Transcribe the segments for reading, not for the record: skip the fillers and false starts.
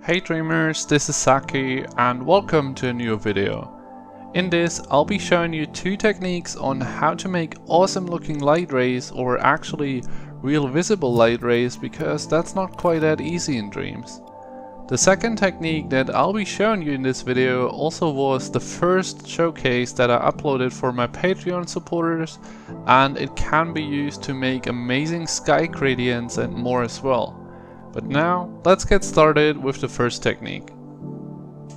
Hey dreamers, this is Saki and welcome to a new video. In this I'll be showing you two techniques on how to make awesome looking light rays, or actually real visible light rays, because that's not quite that easy in Dreams. The second technique that I'll be showing you in this video also was the first showcase that I uploaded for my Patreon supporters, and it can be used to make amazing sky gradients and more as well. But now, let's get started with the first technique.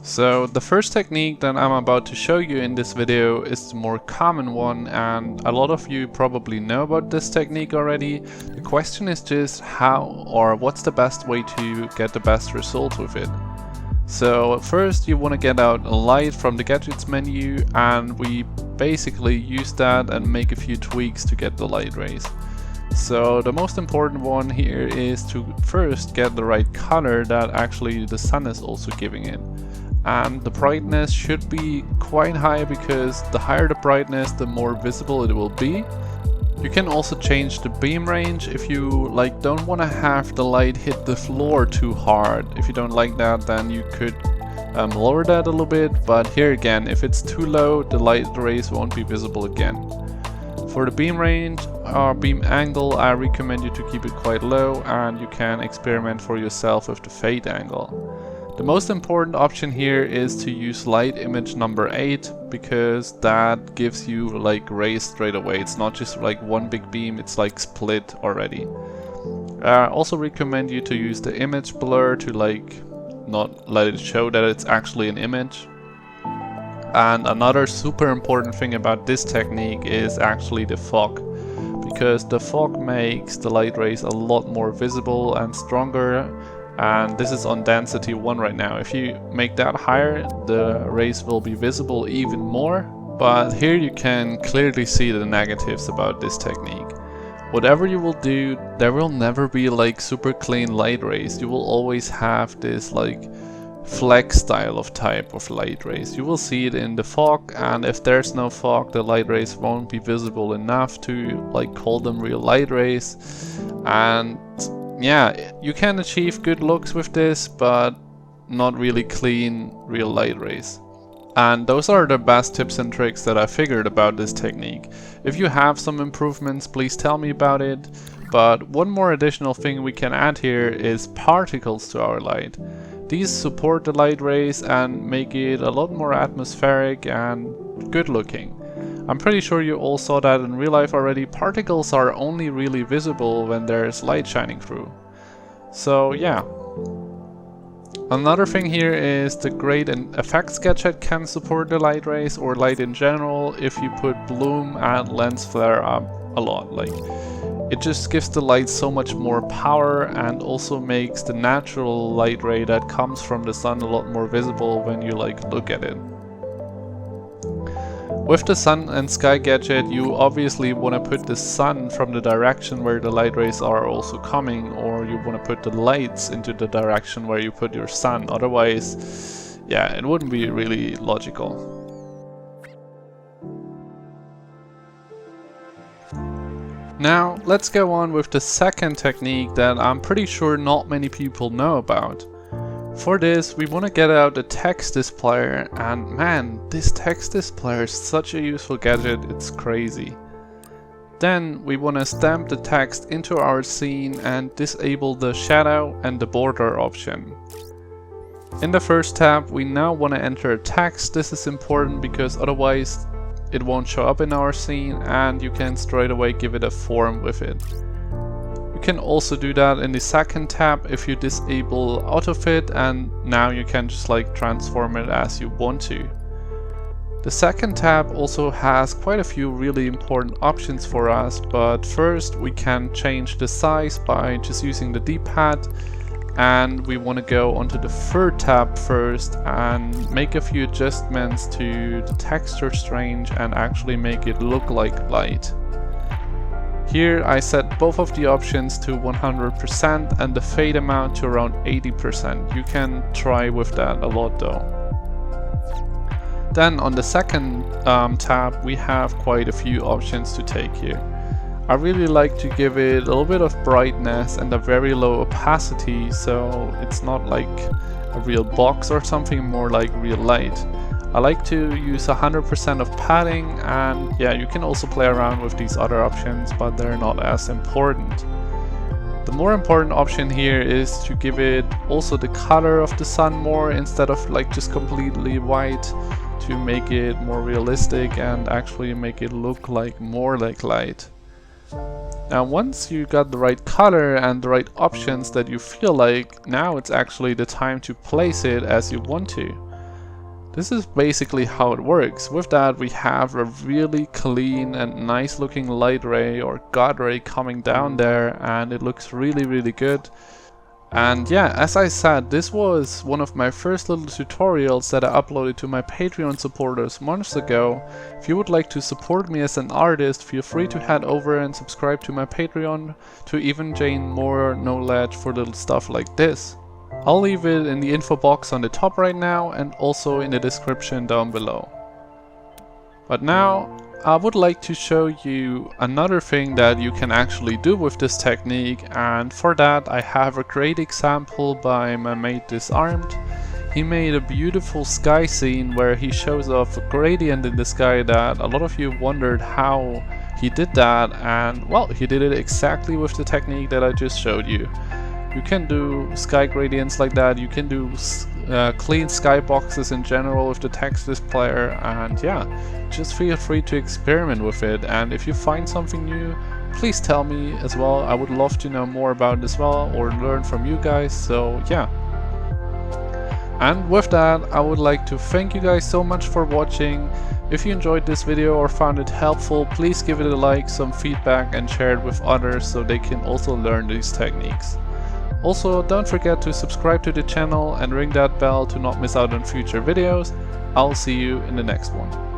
So the first technique that I'm about to show you in this video is the more common one, and a lot of you probably know about this technique already. The question is just how, or what's the best way to get the best result with it. So first you want to get out a light from the gadgets menu, and we basically use that and make a few tweaks to get the light rays. So the most important one here is to first get the right color that actually the sun is also giving it. And the brightness should be quite high, because the higher the brightness, the more visible it will be. You can also change the beam range if you don't want to have the light hit the floor too hard. If you don't like that, then you could lower that a little bit, but here again, if it's too low, the light rays won't be visible again. For the beam range or beam angle, I recommend you to keep it quite low, and you can experiment for yourself with the fade angle. The most important option here is to use light image number 8, because that gives you rays straight away. It's not just one big beam, it's split already. I also recommend you to use the image blur to not let it show that it's actually an image. And another super important thing about this technique is actually the fog, because the fog makes the light rays a lot more visible and stronger, and this is on density 1 right now. If you make that higher, the rays will be visible even more, but here you can clearly see the negatives about this technique. Whatever you will do, there will never be super clean light rays. You will always have this flex style of type of light rays. You will see it in the fog, and if there's no fog, the light rays won't be visible enough to call them real light rays. And yeah, you can achieve good looks with this, but not really clean real light rays. And those are the best tips and tricks that I figured about this technique. If you have some improvements, please tell me about it. But one more additional thing we can add here is particles to our light. These support the light rays and make it a lot more atmospheric and good looking. I'm pretty sure you all saw that in real life already. Particles are only really visible when there's light shining through. So yeah. Another thing here is the grade and effects gadget can support the light rays, or light in general, if you put bloom and lens flare up a lot. It just gives the light so much more power, and also makes the natural light ray that comes from the sun a lot more visible when you look at it. With the sun and sky gadget, you obviously want to put the sun from the direction where the light rays are also coming, or you want to put the lights into the direction where you put your sun. Otherwise, yeah, it wouldn't be really logical. Now, let's go on with the second technique that I'm pretty sure not many people know about. For this, we want to get out a text displayer, and man, this text displayer is such a useful gadget, it's crazy. Then we want to stamp the text into our scene and disable the shadow and the border option. In the first tab, we now want to enter a text. This is important because otherwise it won't show up in our scene, and you can straight away give it a form with it. You can also do that in the second tab if you disable autofit, and now you can just transform it as you want to. The second tab also has quite a few really important options for us, but first we can change the size by just using the D-pad. And we want to go onto the third tab first and make a few adjustments to the texture range and actually make it look like light. Here I set both of the options to 100% and the fade amount to around 80%. You can try with that a lot though. Then on the second tab we have quite a few options to take here. I really like to give it a little bit of brightness and a very low opacity, so it's not a real box or something more like real light. I like to use 100% of padding, and yeah, you can also play around with these other options, but they're not as important. The more important option here is to give it also the color of the sun more, instead of like just completely white, to make it more realistic and actually make it look like more like light. Now once you got the right color and the right options that you feel like, now it's actually the time to place it as you want to. This is basically how it works. With that, we have a really clean and nice looking light ray or god ray coming down there, and it looks really good. And yeah, as I said, this was one of my first little tutorials that I uploaded to my Patreon supporters months ago. If you would like to support me as an artist, feel free to head over and subscribe to my Patreon to even gain more knowledge for little stuff like this. I'll leave it in the info box on the top right now, and also in the description down below. But now I would like to show you another thing that you can actually do with this technique, and for that I have a great example by my mate Disarmed. He made a beautiful sky scene where he shows off a gradient in the sky that a lot of you wondered how he did that, and well, he did it exactly with the technique that I just showed you. You can do sky gradients like that, you can do clean skyboxes in general with the text displayer, and yeah, just feel free to experiment with it. And if you find something new, please tell me as well. I would love to know more about it as well, or learn from you guys, so yeah. And with that, I would like to thank you guys so much for watching. If you enjoyed this video or found it helpful, please give it a like, some feedback, and share it with others so they can also learn these techniques. Also, don't forget to subscribe to the channel and ring that bell to not miss out on future videos. I'll see you in the next one.